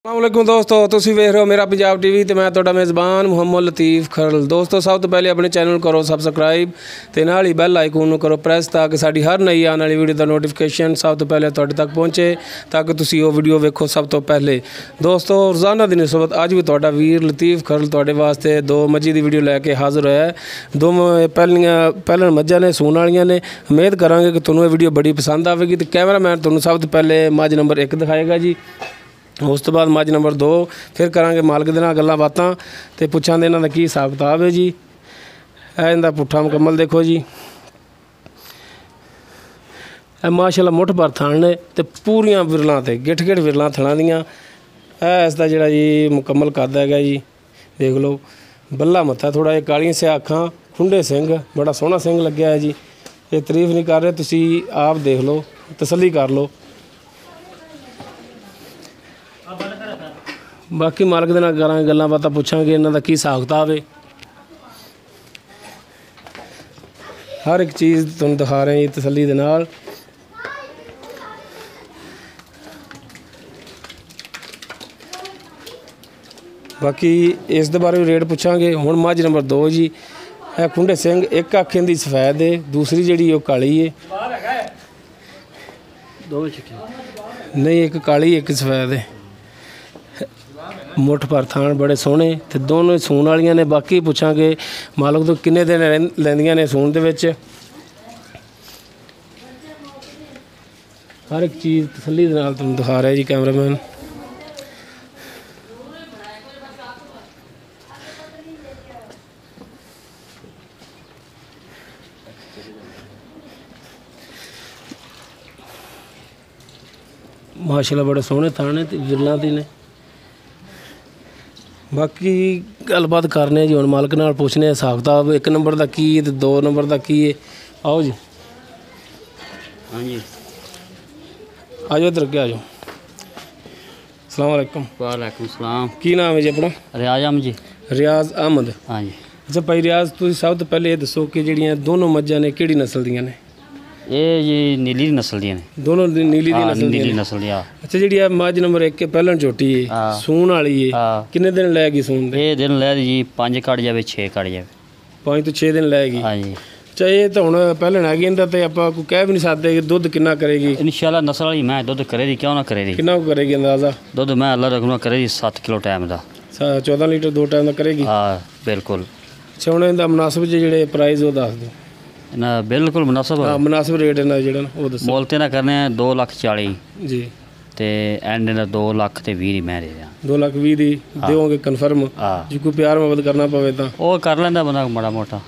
अस्सलामुअलैकुम दोस्तों तुसी वेख रहे हो मेरा पंजाब टीवी तो मैं तुहाडा मेज़बान मुहम्मद लतीफ़ खरल। दोस्तों सब तो पहले अपने चैनल करो सबसक्राइब तो नाल ही बैल आइकन करो प्रेस ताकि साडी हर नई आने वाली वीडियो का नोटिफिकेशन सब तो पहले तुहाडे तक पहुँचे ताकि तुसी वो वीडियो वेखो सब तो पहले। दोस्तों रोज़ाना की नस्बत अज भी तुहाडा वीर लतीफ़ खरल तुहाडे वास्ते दो मझी की वीडियो लैके हाज़र होया है। दो पहले मझां ने सूण वालियां ने। उम्मीद करांगे कि तुहानूं ये वीडियो बड़ी पसंद आएगी। तो कैमरामैन तुहानूं सब तो पहले मझ नंबर 1 दिखाएगा जी, उस तो बाद मझ नंबर 2, फिर करांगे मालक दे नाल गल्लां बातां ते पुछांगे इन्हां दा की हिसाब किताब है जी। इहदा पुट्ठा मुकम्मल देखो जी, माशाअल्लाह मुठ भर थण ने ते पूरियां विरलां ते गिठ गिठ विरलां थणां दियां। इसदा जिहड़ा जी मुकम्मल कद हैगा जी, देख लो बल्ला मत्था, थोड़ा जिहा कालियां सियां अखां, खुंडे सिंग, बड़ा सोहना सिंग लग्या है जी। ये तारीफ नहीं कर रहे, तुसी आप देख लो, तसल्ली कर लो। बाकी मालक दे नाल करांगे गल्लां बातां, पुछांगे इन्हां दा की हिसाब किताब है। हर एक चीज़ तुहानूं दिखा रहे हैं जी तसल्ली दे नाल। बाकी इस दे बारे रेट पुछांगे। हुण मझ नंबर 2 जी, है खुंडे सिंह, एक अख इहदी सफेद है, दूसरी जिहड़ी ओह काली है। नहीं, एक काली एक सफेद है। मुठ भर थान बड़े सोहने ते दोनों सूण वालियां ने। बाकी पुछांगे मालक तो किन्ने दिन लैंदियां ने सूण दे विच। हर एक चीज़ तसल्ली दे नाल तुहानूं दिखा रहा है जी कैमरामैन। माशाअल्लाह बड़े सोहने थान ने ते विरलां दी ने। बाकी गलबात करने जी, हुण मालक नाल पुछने हिसाब किताब 1 नंबर का की है तो 2 नंबर का की है। आओ जी, हाँ जी, आ जाओ इधर, क्या आ जाओ। अस्सलाम वालेकुम। वालेकुम सलाम। की नाम है जी अपना? रियाज अहमद जी। रियाज अहमद। हाँ जी, अच्छा भाई रियाज, तुसीं सब तो पहले ये दसो कि जिहड़ियां दोनों मझां ने किहड़ी नस्ल दियां ने? ये जी नीली नस्ल दी ने। दोनों नीली दी नस्ल नीली दियां ने। नस्ल दी। अच्छा जी मझ नंबर 1 के पहलन झोटी है, हाँ। सूण वाली है, हाँ। किन्ने दिन लैगी सूण दे? ये दिन ले जी 5 कट जावे 6 कट जावे। 5 ਤੋਂ 6 दिन लैगी। हाँ जी, अच्छा ये तो हुण पहलन हैगी, इहदा ते आपां कोई कह भी नहीं सकदे कि दुੱਧ किन्ना करेगी। इंशाल्लाह नस्ल वाली मैं दुध करे दी, क्यों ना करे दी। किन्ना करेगी अंदाज़ा? दुध मैं अल्लाह रखना करे दी 7 किलो टाइम दा। 14 लीटर 2 टाइम का करेगी। हाँ बिल्कुल। अच्छा हुण इहदा मुनासिब जिहड़े प्राइस वो दस दो। ना बिल्कुल मुनासिब। हाँ मुनासिब रेट इहदा जिहड़ा वो दसो। मोल ते ना करने 2,40,000 जी, ते एंड ना 2,20,000 दी मैं दे दियां। 2,20,000 दी देवोगे कन्फर्म? हाँ, जे कोई प्यार मोहब्बत करना पवे तां वो कर लेंदा बंदा माड़ा मोटा।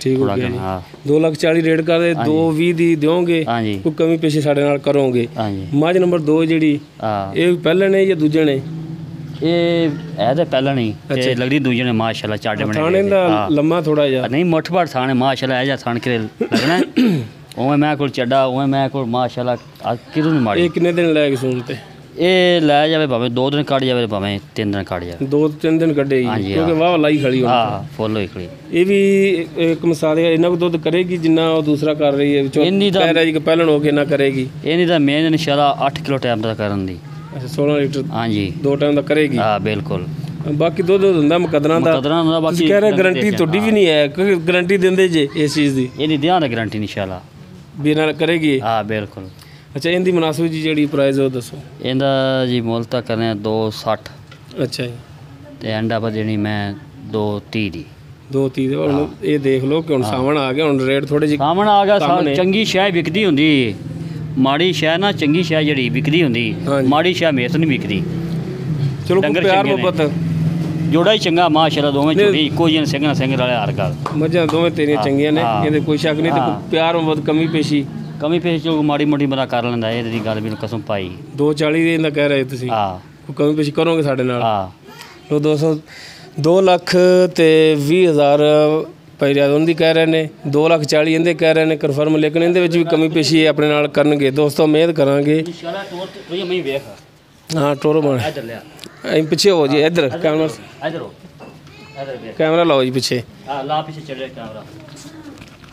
ठीक हो थोड़ा गया जी। हाँ 2,40,000 रेट कर दे, 2,20,000 दी दोगे, हाँ जी, कोई कमी पेशी साढ़े नाल करोगे। हाँ जी, मझ नंबर 2 जिहड़ी हाँ। ये पहले ने या दूजे ने? ये है तो पहला नहीं ते लगदी दूजे ने माशाल्लाह चाटे बने। थाने दा लम्मा थोड़ा जा नहीं मुठ भर थाने माशाल्लाह ऐजा थान के लगना उवें मैं कोल चड्डा उवें मैं कोल माशाल्लाह किदू नहीं माड़ी। ये किन्ने दिन लैग सूण ते? ये लै जावे भावें 2 दिन कट जावे भावें 3 दिन कट जावे। 2-3 दिन कड्डेगी हाँ जी, क्योंकि हाँ। वाह लाई खड़ी होनी। हाँ फुल होई खड़ी। ये भी एक मिसाल है, इन्ना को दुੱਧ करेगी जिन्ना वो दूसरा कर रही है। इन्नी दा कह रहा जी कि पहलन हो के ना करेगी। ये नहीं तो मेन इंशाल्लाह 8 किलो टाइम दा करन दी। अच्छा 16 लीटर हाँ जी, 2 टाइम का करेगी। हाँ बिल्कुल। बाकी दुੱਧ ਹੁੰਦਾ ਮੁਕੱਦਰਾਂ ਦਾ। मुकदरा ना बाकी ਤੁਸੀਂ ਕਹਿ ਰਹੇ ਗਾਰੰਟੀ ਤੁਹਾਡੀ ਵੀ ਨਹੀਂ ਹੈ, ਕਿਉਂਕਿ ਗਾਰੰਟੀ ਦਿੰਦੇ ਜੇ ਇਸ ਚੀਜ਼ ਦੀ ये नहीं ध्यान गारंटी इंशाल्लाह। ਵੀ ਨਾਲ ਕਰੇਗੀ। हाँ बिल्कुल। ਅੱਛਾ ਇਹਦੀ ਮੁਨਾਸਿਬ ਜੀ ਜਿਹੜੀ ਪ੍ਰਾਈਸ ਉਹ ਦੱਸੋ। इंदा जी मोल तक करने 260 ਅੱਛਾ ਜੀ ते एंड आप देनी मैं 230 दी। 2-3 ਹੁਣ ਇਹ ਦੇਖ ਲਓ ਕਿ ਹੁਣ ਸਾਵਣ ਆ ਗਿਆ, ਹੁਣ ਰੇਟ ਥੋੜੇ ਜਿਹੇ ਸਾਹਮਣ ਆ ਗਿਆ। ਸਾਹਮਣੇ। ਚੰਗੀ ਸ਼ੈ ਵਿਕਦੀ ਹੁੰਦੀ, ਮਾੜੀ ਸ਼ੈ ਨਾ ਚੰਗੀ ਸ਼ੈ ਜਿਹੜੀ ਵਿਕਦੀ ਹੁੰਦੀ, ਹਾਂਜੀ। ਮਾੜੀ ਸ਼ੈ ਮੇਸ ਨਹੀਂ ਵਿਕਦੀ। ਚਲੋ ਕੋਈ ਡੰਗਰ ਪਿਆਰ ਚੰਗੇ ਨੇ। ਮੁਹੱਬਤ ਜੋੜਾ ਹੀ ਚੰਗਾ ਮਾਸ਼ਾਅੱਲਾ, ਦੋਵੇਂ ਨਹੀਂ। ਝੋਟੀ ਇੱਕੋ ਜਿਹੇ ਸਿੰਘ ਨਾਲ ਸਿੰਘ ਰਲੇ ਹਰ ਗੱਲ। ਮੱਝਾਂ ਦੋਵੇਂ ਤੇਰੀਆਂ ਚੰਗੀਆਂ ਨੇ, ਹਾਂ। ਇਹਦੇ ਕੋਈ ਸ਼ੱਕ ਨਹੀਂ। ਤੇ ਹਾਂ। ਕੋਈ ਪਿਆਰ ਮੁਹੱਬਤ ਕਮੀ ਪੇਸ਼ੀ ਕਮੀ ਪੇਸ਼ ਜੋ ਮਾੜੀ ਮੋਟੀ ਬੰਦਾ ਕਰ ਲੈਂਦਾ, ਇਹਦੀ ਗੱਲ ਮੈਨੂੰ ਕਸਮ ਪਾਈ। 240 ਦੇ ਇਹਦਾ ਕਹਿ ਰਹੇ ਤੁਸੀਂ, ਹਾਂ ਕੋਈ ਕਮੀ ਪੇਸ਼ੀ ਕਰੋਗੇ ਸਾਡੇ ਨਾਲ? ਹਾਂ ਲੋ 2,20,000 ਪੈਰਿਆ ਉਹਦੀ ਕਹਿ ਰਹੇ ਨੇ, 2,40,000 ਇਹਦੇ ਕਹਿ ਰਹੇ ਨੇ ਕਨਫਰਮ। ਲੇਕਿਨ ਇਹਦੇ ਵਿੱਚ ਵੀ ਕਮੀ ਪੇਸ਼ੀ ਆਪਣੇ ਨਾਲ ਕਰਨਗੇ। ਦੋਸਤੋ ਉਮੀਦ ਕਰਾਂਗੇ। ਇਨਸ਼ਾਅੱਲਾ ਤੋਰ ਤੇ ਮੈਂ ਵੇਖ ਹਾਂ ਟੋਰੋ ਬਣ ਇਧਰ ਲਿਆ, ਪਿੱਛੇ ਹੋ ਜੀ, ਇੱਧਰ ਕੈਮਰਾ ਇਧਰ ਹੋ, ਇਧਰ ਵੇਖ। ਕੈਮਰਾ ਲਾਓ ਜੀ ਪਿੱਛੇ। ਹਾਂ ਲਾ ਪਿੱਛੇ ਚੱਲ ਰਿਹਾ ਕੈਮਰਾ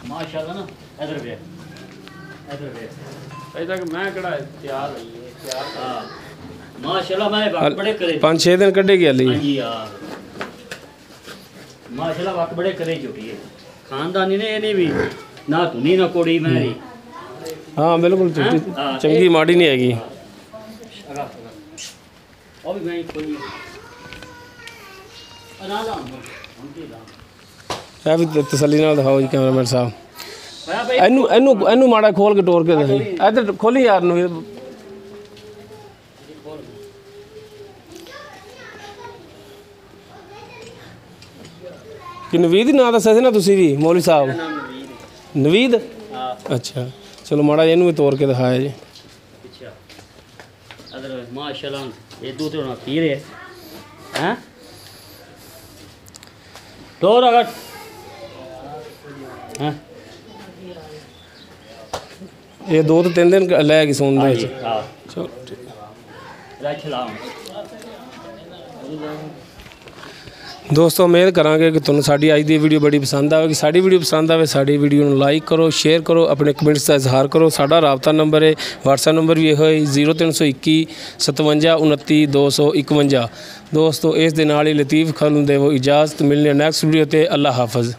ਮਾਸ਼ਾਅੱਲਾ ਨਾ। ਇਧਰ ਵੇਖ, ਇਧਰ ਵੇਖ। ਅਜੇ ਤੱਕ ਮੈਂ ਕਿਹੜਾ ਤਿਆਰ ਹੋਈ ਹੈ, ਤਿਆਰ। ਹਾਂ माशाल्लाह मैं वक्त बड़े करे 5-6 दिन कढ़ेगी हली। हाँ जी हाँ माशाल्लाह वक्त बड़े करे झोटी है खानदानी ने ये भी ना धुनी ना कोड़ी मेरी। हाँ बिल्कुल झोटी हाँ, चंगी माड़ी नहीं हैगी। और भी मैं कोई ਇਹ ਵੀ ਤਸੱਲੀ ਨਾਲ ਦਿਖਾਓ ਜੀ ਕੈਮਰਾਮੈਨ ਸਾਹਿਬ। मैं भाई ਇਹਨੂੰ ਮਾੜਾ ਖੋਲ ਕੇ ਟੋਰ ਕੇ ਦਿਖਾਈ। ਇੱਧਰ ਖੋਲੀ ਯਾਰ ਨੂੰ ਕਿ ਨਵੀਦ ਨਾਂ ਦੱਸਿਆ ਸੀ ਨਾ ਤੁਸੀਂ ਵੀ ਮੌਲਵੀ ਸਾਹਿਬ ਨਵੀਦ। हाँ ਅੱਛਾ ਚਲੋ ਮਾੜਾ ਇਹਨੂੰ ਵੀ ਤੋੜ ਕੇ ਦਿਖਾਇਆ ਜੀ। अच्छा अदर माशाल्लाह ये दूसरे ना पी रहे हैं डोर अगर हैं ਇਹ 2 ਤੋਂ 3 ਦਿਨ ਲੈ ਗਈ ਸੌਣ ਦੇ हाँ ਵਿੱਚ। जी हाँ ਚਲੋ राइट लाओ ਦੋਸਤੋ ਉਮੀਦ ਕਰਾਂਗੇ ਕਿ ਤੁਹਾਨੂੰ ਸਾਡੀ ਅੱਜ ਦੀ ਵੀਡੀਓ ਬੜੀ ਪਸੰਦ ਆਵੇਗੀ। ਸਾਡੀ ਵੀਡੀਓ ਪਸੰਦ ਆਵੇ ਸਾਡੀ ਵੀਡੀਓ ਨੂੰ ਲਾਈਕ ਕਰੋ, ਸ਼ੇਅਰ ਕਰੋ, ਆਪਣੇ ਕਮੈਂਟਸ ਦਾ ਇਜ਼ਹਾਰ ਕਰੋ। ਸਾਡਾ ਰਾਬਤਾ ਨੰਬਰ ਹੈ WhatsApp ਨੰਬਰ ਵੀ ਇਹੋ ਹੈ 0321 57 29 251। ਦੋਸਤੋ ਇਸ ਦੇ ਨਾਲ ਹੀ ਲਤੀਫ ਖਲ ਨੂੰ ਦੇਵੋ ਇਜਾਜ਼ਤ। ਮਿਲਣੇ ਨੈਕਸਟ ਵੀਡੀਓ ਤੇ। ਅੱਲਾ ਹਾਫਿਜ਼।